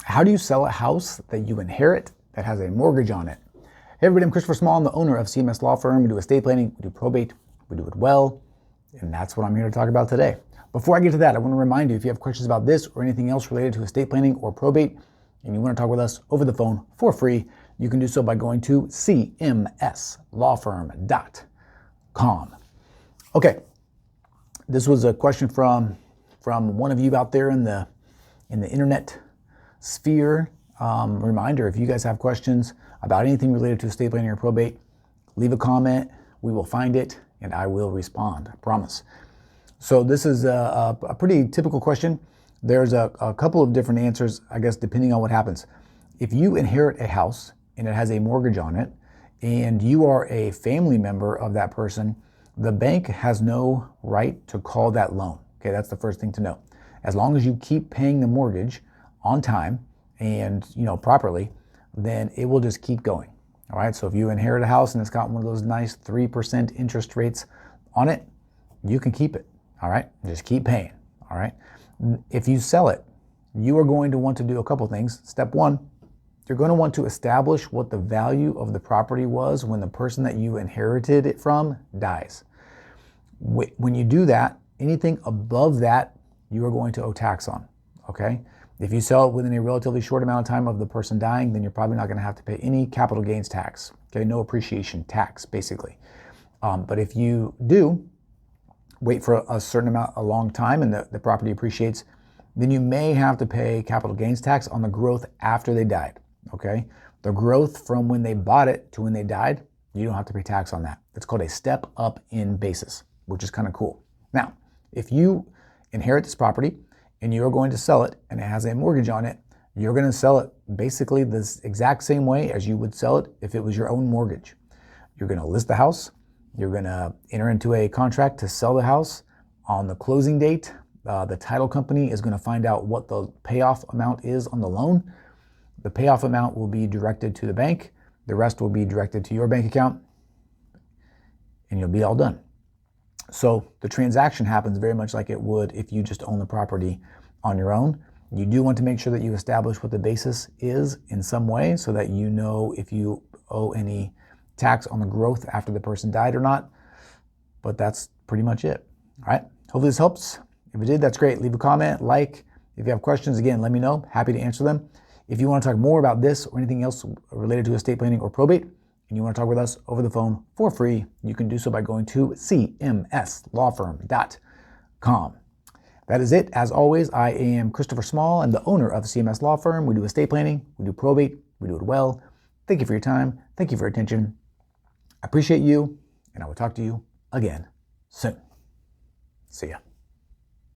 How do you sell a house that you inherit that has a mortgage on it? Hey everybody, I'm Christopher Small. I'm the owner of CMS Law Firm. We do estate planning, we do probate, we do it well, and that's what I'm here to talk about today. Before I get to that, I want to remind you, if you have questions about this or anything else related to estate planning or probate, and you want to talk with us over the phone for free, you can do so by going to cmslawfirm.com. Okay, this was a question from one of you out there in the internet sphere. Reminder, if you guys have questions about anything related to estate planning or probate, leave a comment. We will find it and I will respond, I promise. So this is a pretty typical question. There's a couple of different answers, I guess, depending on what happens. If you inherit a house and it has a mortgage on it and you are a family member of that person, the bank has no right to call that loan. Okay, that's the first thing to know. As long as you keep paying the mortgage on time and properly, then it will just keep going. All right, so if you inherit a house and it's got one of those nice 3% interest rates on it, you can keep it. All right, just keep paying. All right, if you sell it, you are going to want to do a couple things. Step one, you're going to want to establish what the value of the property was when the person that you inherited it from dies. When you do that, anything above that, you are going to owe tax on. Okay, if you sell it within a relatively short amount of time of the person dying, then you're probably not going to have to pay any capital gains tax. Okay, no appreciation tax, basically. But if you do wait for a certain amount, a long time, and the property appreciates, then you may have to pay capital gains tax on the growth after they died. Okay, the growth from when they bought it to when they died, you don't have to pay tax on that. It's called a step up in basis, which is kind of cool. Now, if you inherit this property and you're going to sell it and it has a mortgage on it, you're going to sell it basically this exact same way as you would sell it if it was your own mortgage. You're going to list the house. You're going to enter into a contract to sell the house. On the closing date, the title company is going to find out what the payoff amount is on the loan. The payoff amount will be directed to the bank. The rest will be directed to your bank account, and you'll be all done. So the transaction happens very much like it would if you just own the property on your own. You do want to make sure that you establish what the basis is in some way so that you know if you owe any tax on the growth after the person died or not. But that's pretty much it. All right. Hopefully this helps. If it did, that's great. Leave a comment, like. If you have questions, again, let me know. Happy to answer them. If you want to talk more about this or anything else related to estate planning or probate, and you want to talk with us over the phone for free, you can do so by going to cmslawfirm.com. That is it. As always, I am Christopher Small. I'm the owner of CMS Law Firm. We do estate planning, we do probate, we do it well. Thank you for your time. Thank you for your attention. I appreciate you, and I will talk to you again soon. See ya.